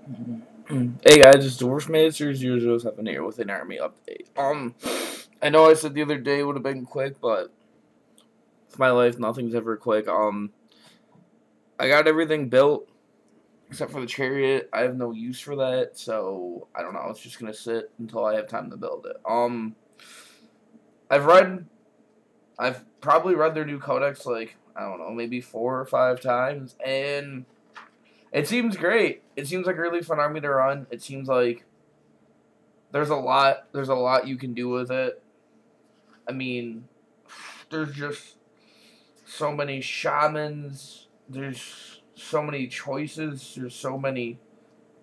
Hey guys, it's Dwarfmaster007 here with an army update. I know I said the other day would have been quick, but with my life, nothing's ever quick. I got everything built except for the chariot. I have no use for that, so I don't know. It's just gonna sit until I have time to build it. I've read, I've probably read their new codex like I don't know, maybe 4 or 5 times, and it seems great. It seems like a really fun army to run. It seems like there's a lot you can do with it. I mean, there's just so many shamans. There's so many choices. There's so many,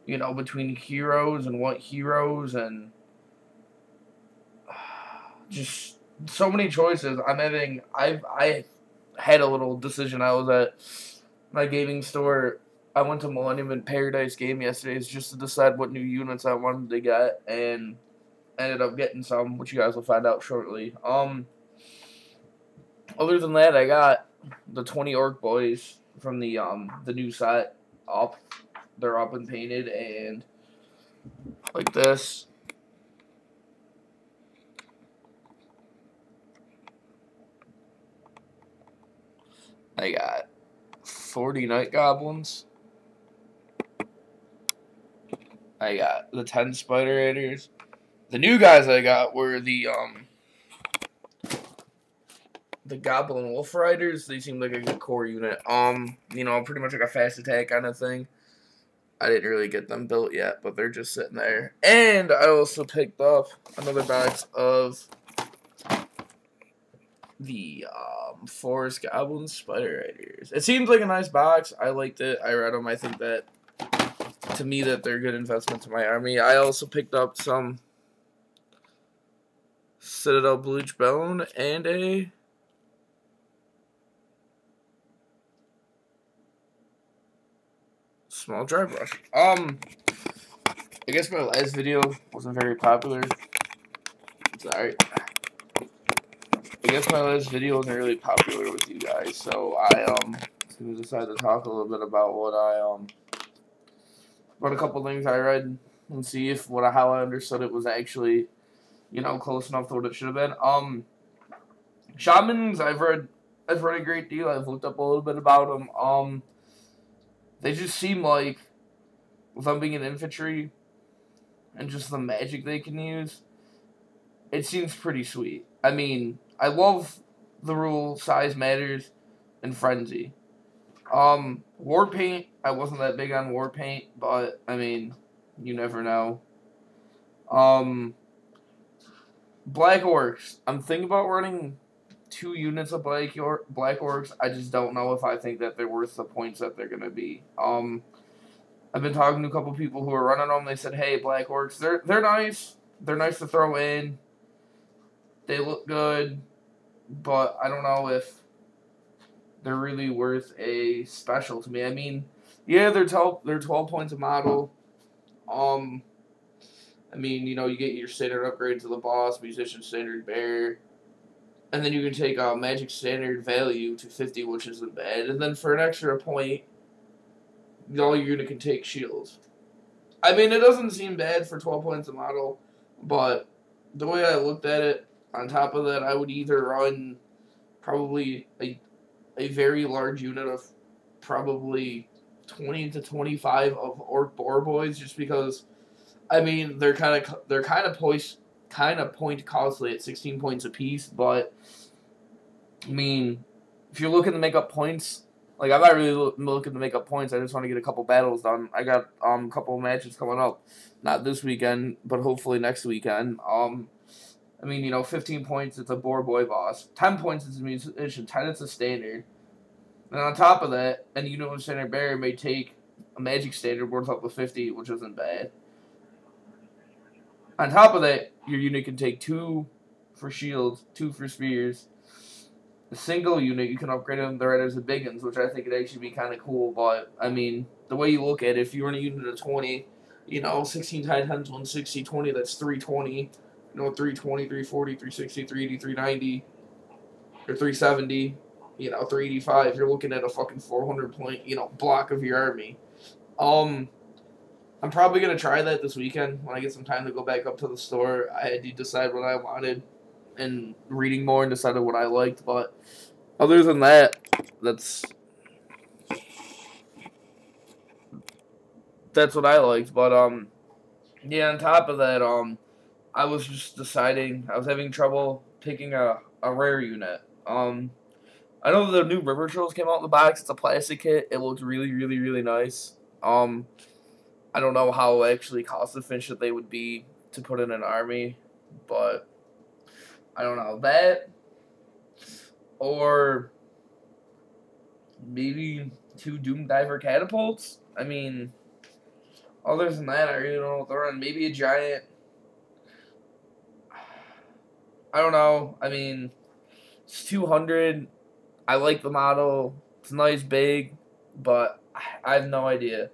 between heroes and what heroes and just so many choices. I had a little decision. I was at my gaming store. I went to Millennium and Paradise Game yesterday just to decide what new units I wanted to get, and ended up getting some, which you guys will find out shortly. Other than that, I got the 20 orc boys from the new set up. They're up and painted, and like this. I got 40 night goblins. I got the 10 spider raiders. The new guys I got were the goblin wolf riders. They seemed like a good core unit. Pretty much like a fast attack kind of thing. I didn't really get them built yet, but they're just sitting there. And I also picked up another box of the forest goblin spider raiders. It seems like a nice box. I liked it. I read them. I think that to me that they're good investments in my army. I also picked up some Citadel Bleach Bone and a small dry brush. I guess my last video wasn't very popular. Sorry. I guess my last video wasn't really popular with you guys, so I decided to talk a little bit about about a couple things I read and see if how I understood it was actually, close enough to what it should have been. Shamans, I've read a great deal. I've looked up a little bit about them. They just seem like, with them being an infantry and just the magic they can use, it seems pretty sweet. I mean, I love the rule size matters and frenzy. War paint, I wasn't that big on war paint, but I mean, you never know. Black orcs, I'm thinking about running 2 units of black orcs. I just don't know if I think that they're worth the points that they're gonna be. I've been talking to a couple people who are running them. They said, "Hey, black orcs, they're nice. They're nice to throw in. They look good, but I don't know if they're really worth a special to me." I mean, yeah, they're 12 points a model. I mean, you get your standard upgrade to the boss, musician standard bear, and then you can take magic standard value to 50, which isn't bad. And then for an extra point, all your unit can take shields. I mean, it doesn't seem bad for 12 points a model, but the way I looked at it, on top of that, I would either run probably a very large unit of probably 20 to 25 of orc boar boys, just because, I mean, they're kind of point costly at 16 points apiece. But I mean, if you're looking to make up points, like I'm not really looking to make up points. I just want to get a couple battles done. I got a couple matches coming up, not this weekend, but hopefully next weekend. I mean, 15 points, it's a boar boy boss. 10 points is a musician. 10 it's a standard. And on top of that, any unit with standard bearer may take a magic standard worth up to 50, which isn't bad. On top of that, your unit can take 2 for shields, 2 for spears. A single unit, you can upgrade them the Raiders of Biggins, which I think would actually be kind of cool. But, I mean, the way you look at it, if you run a unit of 20, 16 times 160, 20, that's 320. 320, 340, 360, 380, 390, or 370, 385. You're looking at a fucking 400 point, block of your army. On I'm probably going to try that this weekend when I get some time to go back up to the store. I had to decide what I wanted and reading more and decided what I liked. But other than that, that's what I liked. But yeah, on top of that, I was just deciding, I was having trouble picking a rare unit. I know the new River Trolls came out in the box. It's a plastic kit. It looks really, really, really nice. I don't know how actually cost efficient they would be to put in an army, but I don't know. That, or maybe 2 Doom Diver catapults. I mean, other than that, I really don't know what they're on. Maybe a giant. I don't know. I mean, it's 200. I like the model. It's nice, big, but I have no idea.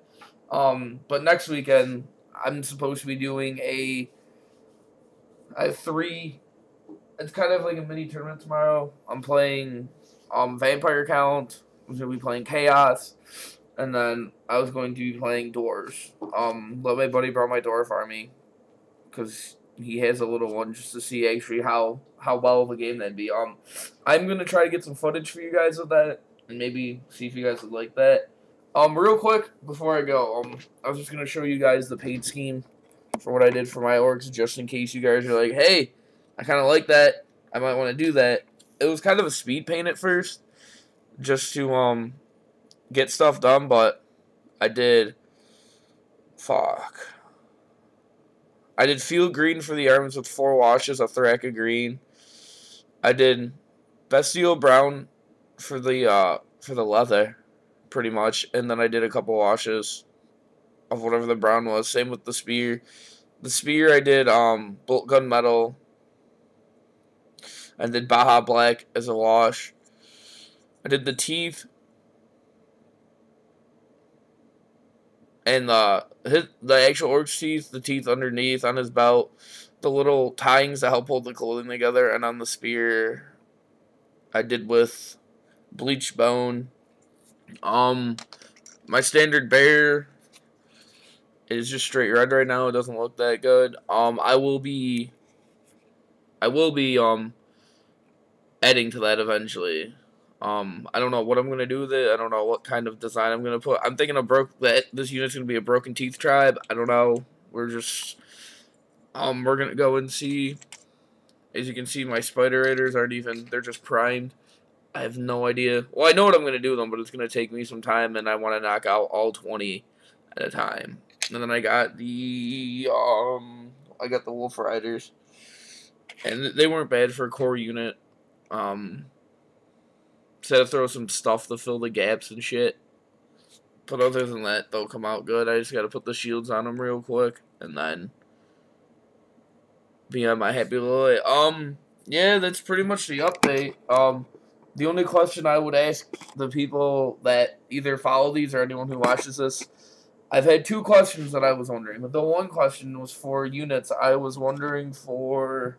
But next weekend, I'm supposed to be doing I have 3. It's kind of like a mini tournament tomorrow. I'm playing Vampire Count. I'm going to be playing Chaos. And then I was going to be playing Dwarves. But my buddy brought my Dwarf army. Because he has a little one just to see actually how well of a game that'd be. I'm going to try to get some footage for you guys of that. And maybe see if you guys would like that. Real quick, before I go, I was just going to show you guys the paint scheme for what I did for my orcs, just in case you guys are like, hey, I kind of like that. I might want to do that. It was kind of a speed paint at first, just to, get stuff done, but I did, I did field green for the arms with 4 washes of Thraka green. I did bestial brown for the leather, pretty much, and then I did a couple washes of whatever the brown was. Same with the spear. The spear I did bolt gun metal. I did Baja black as a wash. I did the teeth and the actual orc's teeth, the teeth underneath on his belt, the little tyings that help hold the clothing together, and on the spear I did with bleached bone. My standard bear is just straight red right now. It doesn't look that good. I will be adding to that eventually. I don't know what I'm gonna do with it. I don't know what kind of design I'm gonna put. I'm thinking of this unit's gonna be a broken teeth tribe. I don't know. We're gonna go and see. As you can see, my spider raiders aren't even. They're just primed. I have no idea. Well, I know what I'm gonna do with them, but it's gonna take me some time, and I want to knock out all 20 at a time. And then I got the Wolf Riders, and they weren't bad for a core unit. Just had to throw some stuff to fill the gaps and shit. But other than that, they'll come out good. I just gotta put the shields on them real quick, and then be on my happy little way. Yeah, that's pretty much the update. The only question I would ask the people that either follow these or anyone who watches this, I've had 2 questions that I was wondering. But the one question was for units. I was wondering for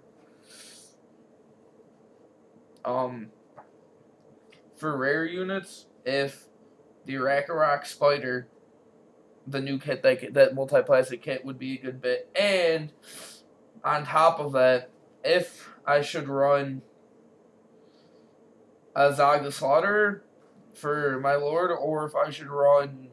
rare units, if the Rakarok Spider, the new kit, that multi-plastic kit would be a good bit. And on top of that, if I should run a Zog the Slaughterer for my lord, or if I should run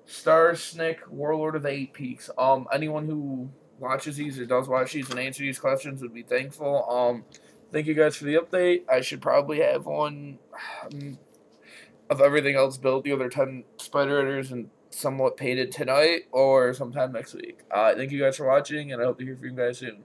Star Snick, Warlord of the 8 Peaks. Anyone who watches these or does watch these and answer these questions would be thankful. Thank you guys for the update. I should probably have one of everything else built, the other 10 Spider Raiders, and somewhat painted tonight or sometime next week. Thank you guys for watching, and I hope to hear from you guys soon.